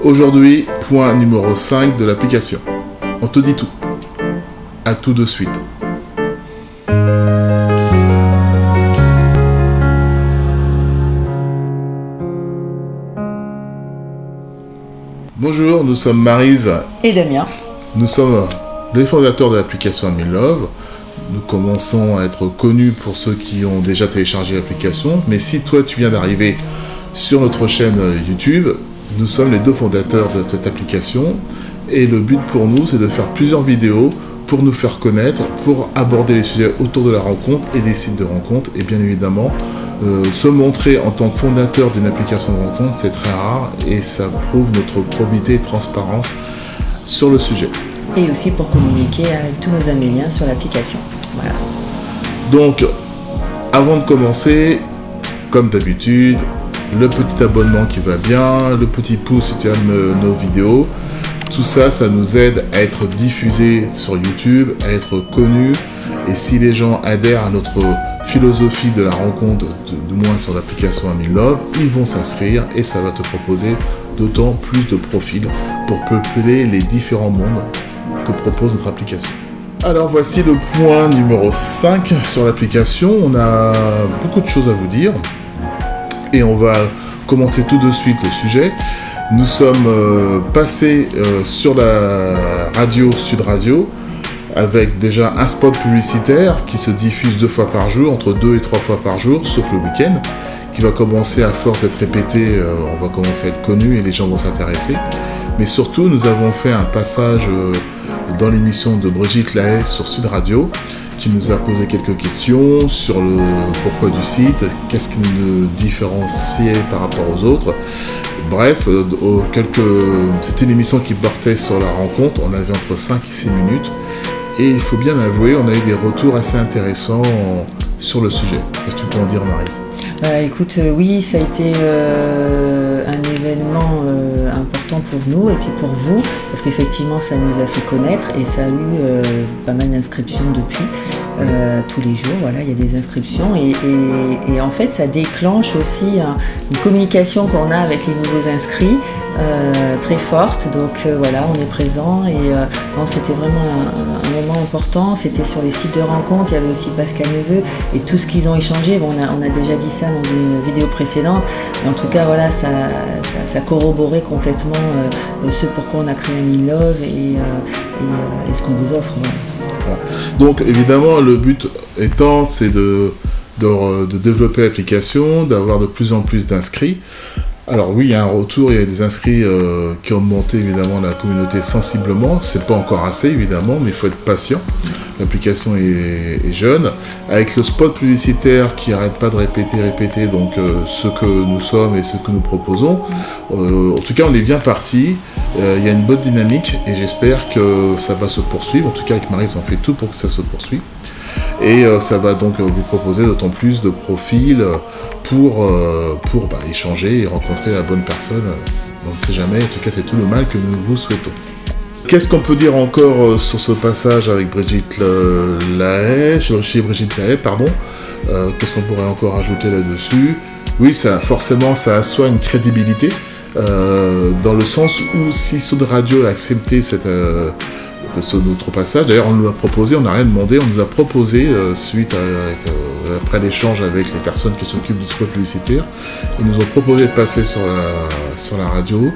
Aujourd'hui, point numéro 5 de l'application. On te dit tout. À tout de suite. Bonjour, nous sommes Maryse et Damien. Nous sommes les fondateurs de l'application I'm in Love. Nous commençons à être connus pour ceux qui ont déjà téléchargé l'application. Mais si toi tu viens d'arriver sur notre chaîne YouTube, nous sommes les deux fondateurs de cette application. Et le but pour nous, c'est de faire plusieurs vidéos pour nous faire connaître, pour aborder les sujets autour de la rencontre et des sites de rencontre. Et bien évidemment, se montrer en tant que fondateur d'une application de rencontre, c'est très rare et ça prouve notre probité et transparence sur le sujet. Et aussi pour communiquer avec tous nos améliens sur l'application. Voilà. Donc, avant de commencer, comme d'habitude, le petit abonnement qui va bien, le petit pouce si tu aimes nos vidéos. Tout ça, ça nous aide à être diffusé sur YouTube, à être connus. Et si les gens adhèrent à notre philosophie de la rencontre, du moins sur l'application I'm in Love, ils vont s'inscrire et ça va te proposer d'autant plus de profils pour peupler les différents mondes que propose notre application. Alors voici le point numéro 5 sur l'application. On a beaucoup de choses à vous dire et on va commencer tout de suite le sujet. Nous sommes passés sur la radio Sud Radio avec déjà un spot publicitaire qui se diffuse 2 fois par jour, entre 2 et 3 fois par jour, sauf le week-end, qui va commencer à force d'être répété, on va commencer à être connu et les gens vont s'intéresser. Mais surtout, nous avons fait un passage dans l'émission de Brigitte Lahaye sur Sud Radio, qui nous a posé quelques questions sur le pourquoi du site, qu'est-ce qui nous différenciait par rapport aux autres. Bref, c'était une émission qui portait sur la rencontre, on avait entre 5 et 6 minutes. Et il faut bien avouer, on a eu des retours assez intéressants sur le sujet. Qu'est-ce que tu peux en dire, Maryse ? Écoute, oui, ça a été un événement important pour nous et puis pour vous, parce qu'effectivement, ça nous a fait connaître et ça a eu pas mal d'inscriptions depuis. Tous les jours, voilà, il y a des inscriptions et en fait, ça déclenche aussi une communication qu'on a avec les nouveaux inscrits très forte. Donc voilà, on est présent et c'était vraiment un moment important. C'était sur les sites de rencontres, il y avait aussi Pascal Neveu et tout ce qu'ils ont échangé. Bon, on a déjà dit ça dans une vidéo précédente, mais en tout cas, voilà, ça corroborait complètement ce pourquoi on a créé I'm in Love et ce qu'on vous offre. Voilà. Donc évidemment le but étant c'est de développer l'application, d'avoir de plus en plus d'inscrits. Alors oui, il y a un retour, il y a des inscrits qui ont monté évidemment la communauté sensiblement, c'est pas encore assez évidemment, mais il faut être patient. L'application est jeune, avec le spot publicitaire qui n'arrête pas de répéter donc ce que nous sommes et ce que nous proposons. En tout cas on est bien parti. Il y a une bonne dynamique et j'espère que ça va se poursuivre. En tout cas avec Maryse on fait tout pour que ça se poursuive. Et ça va donc vous proposer d'autant plus de profils pour échanger et rencontrer la bonne personne. On ne sait jamais, en tout cas c'est tout le mal que nous vous souhaitons. Qu'est-ce qu'on peut dire encore sur ce passage avec Brigitte Lahaye, chez Brigitte Lahaye, pardon. Qu'est-ce qu'on pourrait encore ajouter là-dessus? Oui, forcément ça assoit une crédibilité. Dans le sens où si Sud Radio a accepté notre passage, d'ailleurs on nous l'a proposé, on n'a rien demandé, on nous a proposé après l'échange avec les personnes qui s'occupent du spot publicitaire, ils nous ont proposé de passer sur la radio,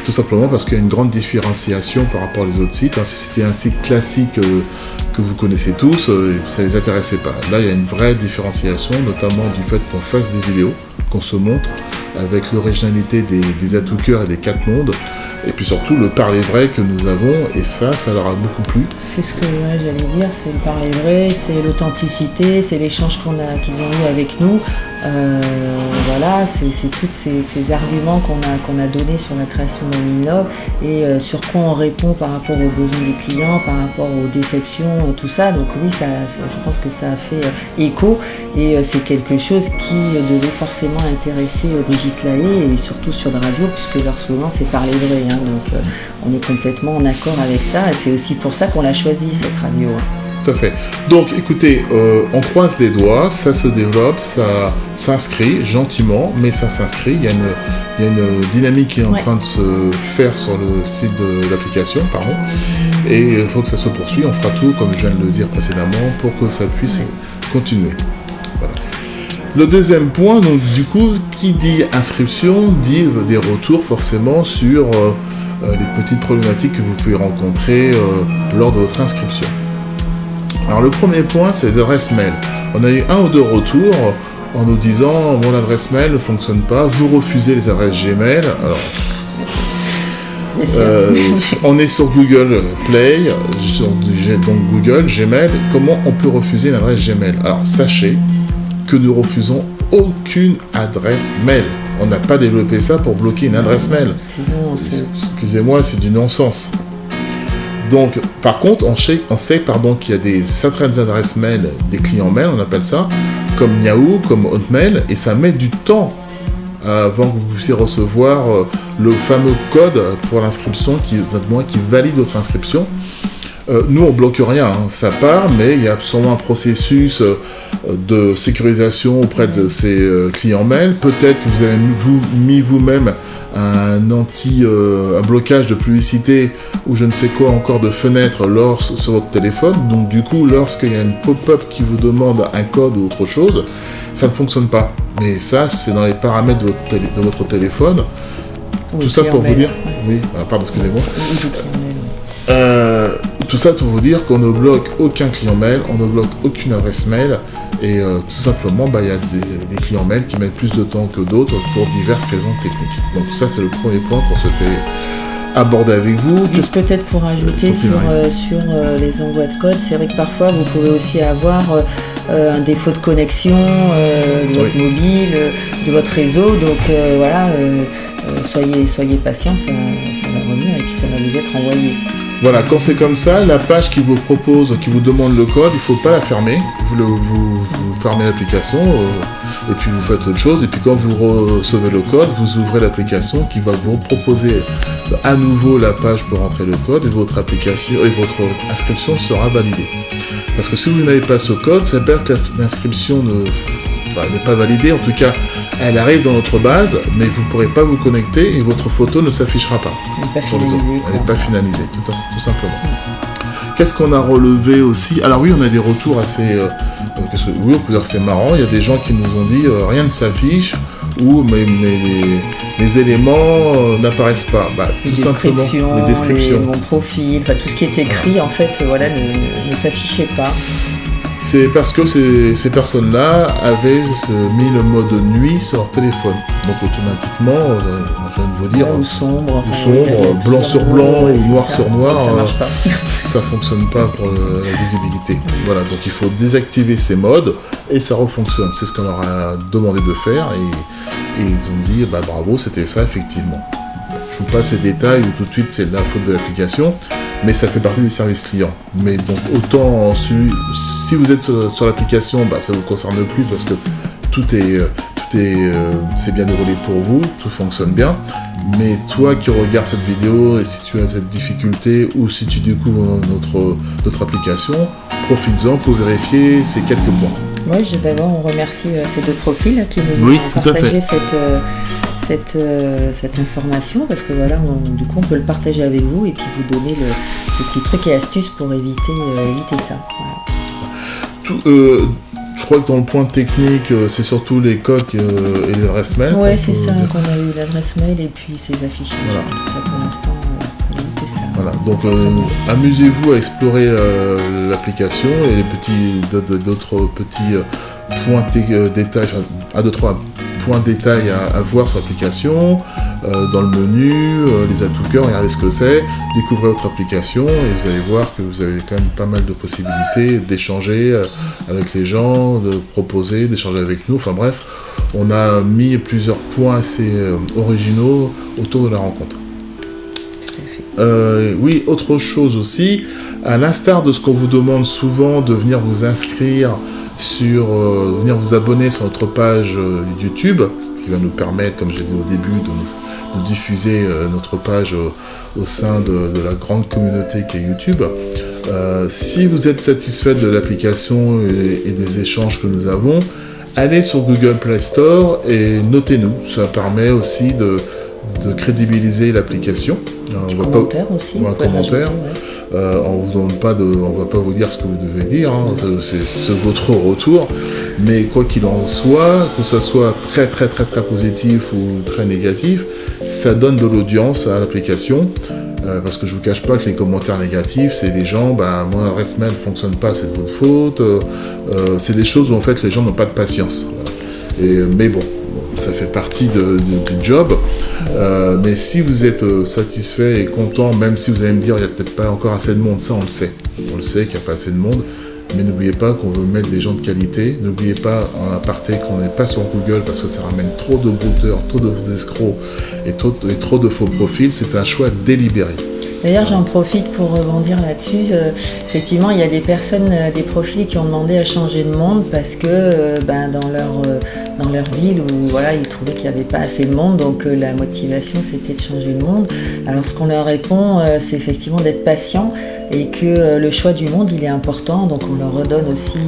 tout simplement parce qu'il y a une grande différenciation par rapport aux autres sites. Si c'était un site classique que vous connaissez tous, ça ne les intéressait pas. Là il y a une vraie différenciation, notamment du fait qu'on fasse des vidéos, qu'on se montre, avec l'originalité des atouts-cœurs et des 4 mondes, et puis surtout le parler vrai que nous avons, et ça leur a beaucoup plu. C'est ce que j'allais dire, c'est le parler vrai, c'est l'authenticité, c'est l'échange qu'ils ont eu avec nous. Voilà, c'est tous ces arguments qu'on a donnés sur la création d'Am in Love et sur quoi on répond par rapport aux besoins des clients, par rapport aux déceptions, tout ça. Donc oui, je pense que ça a fait écho et c'est quelque chose qui devait forcément intéresser Brigitte Lahaye et surtout sur la radio, puisque leur slogan c'est parler vrai. Donc on est complètement en accord avec ça et c'est aussi pour ça qu'on l'a choisi cette radio. tout à fait. Donc, écoutez, on croise les doigts, ça se développe, ça s'inscrit gentiment, mais ça s'inscrit. Il y a une dynamique qui est en train de se faire sur le site de l'application, pardon. Et il faut que ça se poursuive. On fera tout, comme je viens de le dire précédemment, pour que ça puisse continuer. Voilà. Le deuxième point, donc du coup, qui dit inscription, dit des retours forcément sur les petites problématiques que vous pouvez rencontrer lors de votre inscription. Alors le premier point, c'est les adresses mail. On a eu 1 ou 2 retours en nous disant mon adresse mail ne fonctionne pas, vous refusez les adresses Gmail. Alors, on est sur Google Play, donc Google, Gmail. Comment on peut refuser une adresse Gmail? Alors sachez que nous refusons aucune adresse mail. On n'a pas développé ça pour bloquer une adresse mail. Excusez-moi, c'est du non-sens. Donc, par contre, on sait qu'il y a certaines adresses mail, des clients mail, on appelle ça, comme Yahoo, comme Hotmail, et ça met du temps avant que vous puissiez recevoir le fameux code pour l'inscription qui valide votre inscription. Nous, on bloque rien, hein, ça part, mais il y a sûrement un processus de sécurisation auprès de ces clients mail. Peut-être que vous avez mis vous-même un blocage de publicité ou je ne sais quoi encore de fenêtre sur votre téléphone. Donc du coup, lorsqu'il y a une pop-up qui vous demande un code ou autre chose, ça ne fonctionne pas. Mais ça, c'est dans les paramètres de votre téléphone. Oui, tout ça pour vous dire... Oui, pardon, excusez-moi. Tout ça pour vous dire qu'on ne bloque aucun client mail, on ne bloque aucune adresse mail, et tout simplement, il y a des clients mail qui mettent plus de temps que d'autres pour diverses raisons techniques. Donc ça, c'est le premier point qu'on souhaitait aborder avec vous. Juste peut-être pour ajouter sur les envois de code, c'est vrai que parfois, vous pouvez aussi avoir un défaut de connexion de votre mobile, de votre réseau, donc voilà, soyez patient, ça va revenir et puis ça va vous être envoyé. Voilà, quand c'est comme ça, la page qui vous propose, qui vous demande le code, il ne faut pas la fermer. Vous fermez l'application et puis vous faites autre chose. Et puis quand vous recevez le code, vous ouvrez l'application qui va vous proposer à nouveau la page pour entrer le code et votre application et votre inscription sera validée. Parce que si vous n'avez pas ce code, ça veut dire que l'inscription n'est pas validée. En tout cas, elle arrive dans notre base, mais vous ne pourrez pas vous connecter et votre photo ne s'affichera pas. Elle n'est pas finalisée, tout simplement. Qu'est-ce qu'on a relevé aussi? Alors oui, on a des retours assez... oui, on peut dire que c'est marrant. Il y a des gens qui nous ont dit rien ne s'affiche ou les éléments n'apparaissent pas. Tout simplement, les descriptions. Mon profil, tout ce qui est écrit, en fait, voilà, ne s'affichait pas. C'est parce que ces personnes-là avaient mis le mode nuit sur leur téléphone. Donc automatiquement, je viens de vous dire, ou sombre, blanc sur blanc ou noir sur noir, ça fonctionne pas pour la visibilité. Voilà, donc il faut désactiver ces modes et ça refonctionne. C'est ce qu'on leur a demandé de faire et ils ont dit bravo, c'était ça effectivement. Je vous passe ces détails où tout de suite c'est de la faute de l'application, mais ça fait partie du service client. Mais donc autant si vous êtes sur l'application, ça ne vous concerne plus parce que c'est bien déroulé pour vous, tout fonctionne bien. Mais toi qui regardes cette vidéo et si tu as cette difficulté ou si tu découvres notre application, profites-en pour vérifier ces quelques points. Oui, on remercie ces deux profils qui nous ont partagé cette information parce que voilà, du coup on peut le partager avec vous et puis vous donner le petit truc et astuces pour éviter ça. Voilà. Je crois que dans le point technique, c'est surtout les codes et les adresses mail. Oui, c'est ça, qu'on a eu l'adresse mail et puis ces affichages. Voilà. Pour l'instant, évitez ça. Voilà, donc amusez-vous à explorer l'application et d'autres petits points détails, à 2-3 points détails à voir sur l'application, dans le menu, les atouts cœur, regardez ce que c'est, découvrez votre application et vous allez voir que vous avez quand même pas mal de possibilités d'échanger avec les gens, de proposer, d'échanger avec nous, enfin bref, on a mis plusieurs points assez originaux autour de la rencontre. Oui, autre chose aussi, à l'instar de ce qu'on vous demande souvent de venir vous inscrire venir vous abonner sur notre page YouTube, ce qui va nous permettre, comme j'ai dit au début, de diffuser notre page au sein de la grande communauté qui est YouTube. Si vous êtes satisfait de l'application et des échanges que nous avons, allez sur Google Play Store et notez-nous. Ça permet aussi de crédibiliser l'application. Aussi. Un commentaire. On va pas vous dire ce que vous devez dire, hein. C'est votre retour. Mais quoi qu'il en soit, que ce soit très très très très positif ou très négatif, ça donne de l'audience à l'application. Parce que je vous cache pas que les commentaires négatifs, c'est des gens, mon adresse mail ne fonctionne pas, c'est de votre faute. C'est des choses où en fait les gens n'ont pas de patience. Voilà. Mais bon, ça fait partie du job. Mais si vous êtes satisfait et content, même si vous allez me dire il n'y a peut-être pas encore assez de monde, ça on le sait. On le sait qu'il n'y a pas assez de monde. Mais n'oubliez pas qu'on veut mettre des gens de qualité. N'oubliez pas en aparté qu'on n'est pas sur Google parce que ça ramène trop de brouteurs, trop d'escrocs et trop de faux profils. C'est un choix délibéré. D'ailleurs, j'en profite pour rebondir là-dessus. Effectivement, il y a des personnes, des profils qui ont demandé à changer de monde parce que dans leur ville, où voilà, ils trouvaient qu'il n'y avait pas assez de monde, donc la motivation c'était de changer de monde. Alors ce qu'on leur répond, c'est effectivement d'être patient et que le choix du monde il est important. Donc on leur redonne aussi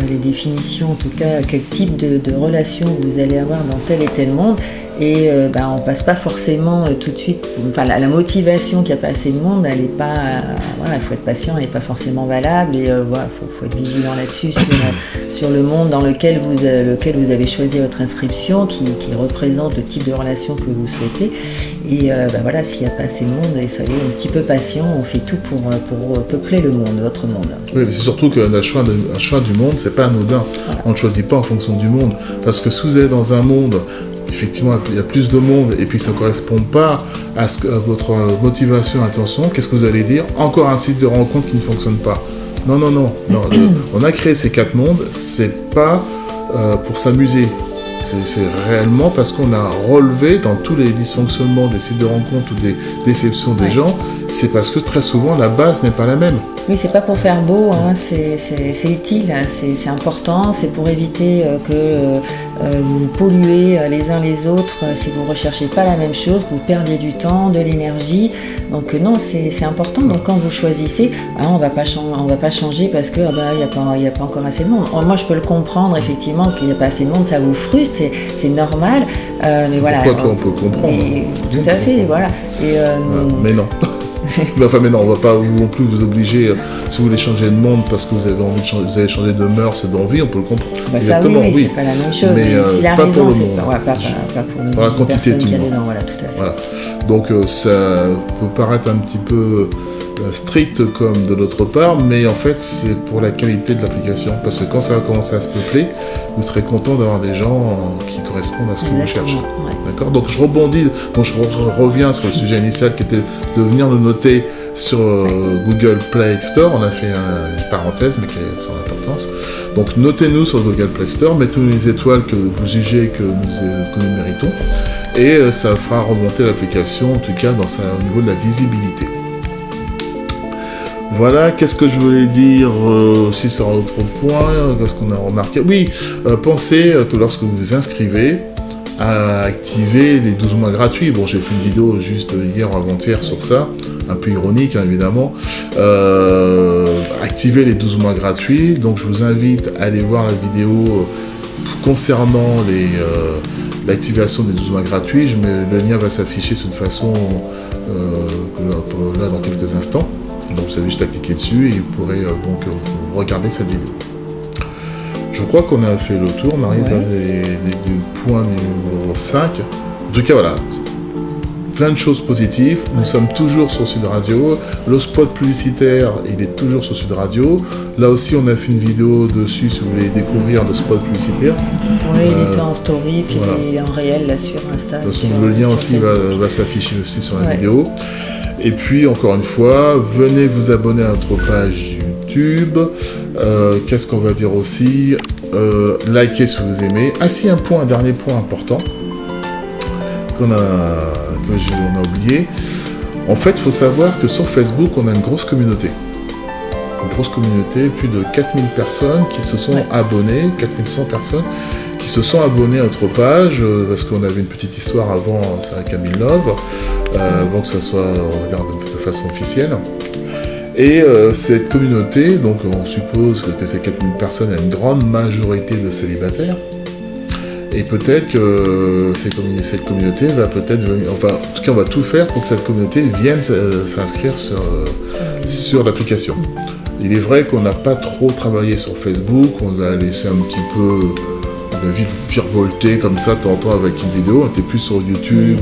les définitions, en tout cas quel type de relation vous allez avoir dans tel et tel monde. Et on passe pas forcément tout de suite. Enfin, la motivation qu'il n'y a pas assez de monde, elle est pas. Voilà, il faut être patient, elle n'est pas forcément valable. Et voilà, faut être vigilant là-dessus sur le monde dans lequel vous avez choisi votre inscription, qui représente le type de relation que vous souhaitez. Et voilà, s'il n'y a pas assez de monde, et soyez un petit peu patient. On fait tout pour peupler le monde, votre monde. Oui, mais c'est surtout qu'un choix du monde, c'est pas anodin. Voilà. On ne choisit pas en fonction du monde, parce que si vous êtes dans un monde. Effectivement, il y a plus de monde et puis ça ne correspond pas à votre motivation et intention. Qu'est-ce que vous allez dire? Encore un site de rencontre qui ne fonctionne pas. Non. On a créé ces 4 mondes, c'est pas pour s'amuser. C'est réellement parce qu'on a relevé dans tous les dysfonctionnements des sites de rencontre ou des déceptions des gens, c'est parce que très souvent la base n'est pas la même. Oui, c'est pas pour faire beau, hein, c'est utile, hein, c'est important, c'est pour éviter que vous polluez les uns les autres si vous ne recherchez pas la même chose, que vous perdiez du temps, de l'énergie. Donc non, c'est important. Donc quand vous choisissez, on va pas changer parce que il y a pas encore assez de monde. Moi, je peux le comprendre effectivement qu'il n'y a pas assez de monde, ça vous frustre, c'est normal. Mais voilà. Pourquoi on peut comprendre. Tout à fait, voilà. Mais non. Mais non, on va pas non plus vous obliger, si vous voulez changer de monde parce que vous avez envie de changer, vous avez changé de mœurs et d'envie, on peut le comprendre. Ça oui, c'est pas la même chose, mais si la raison, c'est pas pour la quantité de tout le monde. Voilà, tout à fait. Voilà. Donc ça peut paraître un petit peu strict comme de l'autre part, mais en fait c'est pour la qualité de l'application, parce que quand ça va commencer à se peupler, vous serez content d'avoir des gens qui correspondent à ce que vous cherchez. Ouais. D'accord. Donc je rebondis, je reviens sur le sujet initial qui était de venir le noter sur Google Play Store. On a fait une parenthèse, mais qui est sans importance. Donc notez-nous sur Google Play Store, mettez-nous les étoiles que vous jugez que nous méritons, et ça fera remonter l'application, en tout cas au niveau de la visibilité. Voilà, qu'est-ce que je voulais dire aussi sur un autre point, qu'est-ce qu'on a remarqué? Oui, pensez que lorsque vous vous inscrivez, à activer les 12 mois gratuits. Bon, j'ai fait une vidéo juste hier ou avant-hier sur ça, un peu ironique, hein, évidemment. Activer les 12 mois gratuits, donc je vous invite à aller voir la vidéo concernant l'activation des 12 mois gratuits. Le lien va s'afficher de toute façon là dans quelques instants. Donc vous avez juste à cliquer dessus et vous pourrez donc regarder cette vidéo. Je crois qu'on a fait le tour, on arrive du point numéro 5. En tout cas, voilà, plein de choses positives. Nous sommes toujours sur Sud Radio. Le spot publicitaire, il est toujours sur Sud Radio. Là aussi, on a fait une vidéo dessus si vous voulez découvrir le spot publicitaire. Oui, il était en story, puis voilà. Il est en réel là sur Insta. De toute façon, le lien aussi va s'afficher aussi sur la vidéo. Et puis, encore une fois, venez vous abonner à notre page YouTube. Qu'est-ce qu'on va dire aussi? Likez si vous aimez. Ah si, un dernier point important qu'on a oublié. En fait, il faut savoir que sur Facebook, on a une grosse communauté. Plus de 4000 personnes qui se sont abonnées, 4100 personnes qui se sont abonnés à notre page, parce qu'on avait une petite histoire avant, c'est avec Camille Love, avant que ça soit, on va dire, de façon officielle. Et cette communauté, donc on suppose que ces 4000 personnes, il y a une grande majorité de célibataires. Et peut-être que cette communauté va peut-être venir, enfin en tout cas on va tout faire pour que cette communauté vienne s'inscrire sur l'application. Il est vrai qu'on n'a pas trop travaillé sur Facebook, on a laissé un petit peu la vie virevolter comme ça, de temps en temps avec une vidéo, on était plus sur YouTube.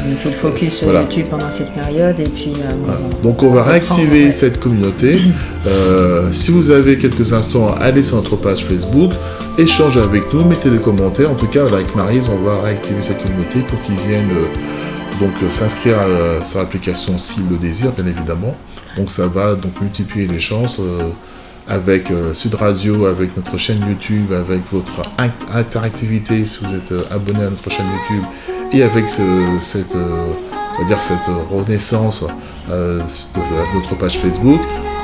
Il faut le focus sur YouTube pendant cette période et puis... voilà. Donc on va réactiver cette communauté. Si vous avez quelques instants, allez sur notre page Facebook, échangez avec nous, mettez des commentaires. En tout cas, avec Maryse, on va réactiver cette communauté pour qu'ils viennent s'inscrire sur l'application s'ils le désirent, bien évidemment. Donc ça va donc multiplier les chances avec Sud Radio, avec notre chaîne YouTube, avec votre interactivité si vous êtes abonné à notre chaîne YouTube et avec cette renaissance de notre page Facebook.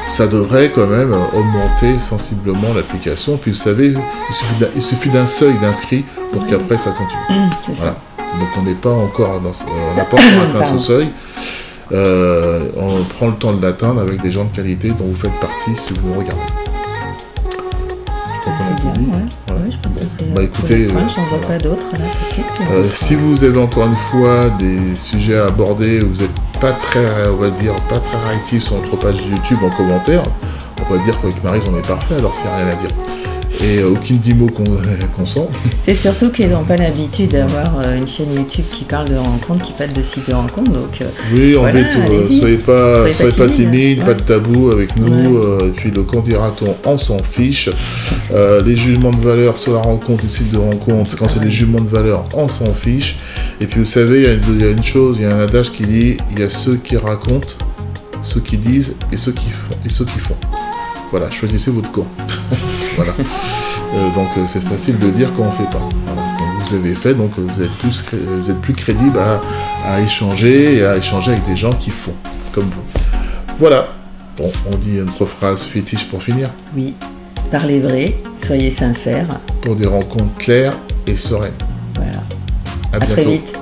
Ça devrait quand même augmenter sensiblement l'application. Puis vous savez, il suffit d'un seuil d'inscrits pour qu'après ça continue. Voilà. Donc on n'est pas encore on n'a pas encore atteint ce seuil. On prend le temps de l'atteindre avec des gens de qualité dont vous faites partie si vous nous regardez. Je crois qu'on a tout dit. Bah écoutez, j'en vois pas d'autres là tout de suite. Si vous avez encore une fois des sujets à aborder, vous n'êtes pas très réactif sur notre page YouTube en commentaire, on va dire qu'avec Maryse on est parfait alors s'il n'y a rien à dire. Et aucun dit mot qu'on sent. C'est surtout qu'ils n'ont pas l'habitude d'avoir une chaîne YouTube qui parle de rencontres, qui parle de sites de rencontres. Donc, oui, soyez pas timide, pas de tabou avec nous. Et puis le candidaton, on s'en fiche. Les jugements de valeur sur la rencontre, les sites de rencontres, quand c'est des jugements de valeur, on s'en fiche. Et puis vous savez, il y a une chose, il y a un adage qui dit, il y a ceux qui racontent, ceux qui disent et ceux qui font. Voilà, choisissez votre camp. Voilà. Donc c'est facile de dire quand on ne fait pas. Voilà. Donc, vous avez fait, donc vous êtes plus crédible à échanger et à échanger avec des gens qui font comme vous. Voilà. Bon, on dit notre phrase fétiche pour finir. Oui. Parlez vrai, soyez sincères. Pour des rencontres claires et sereines. Voilà. À bientôt. Très vite.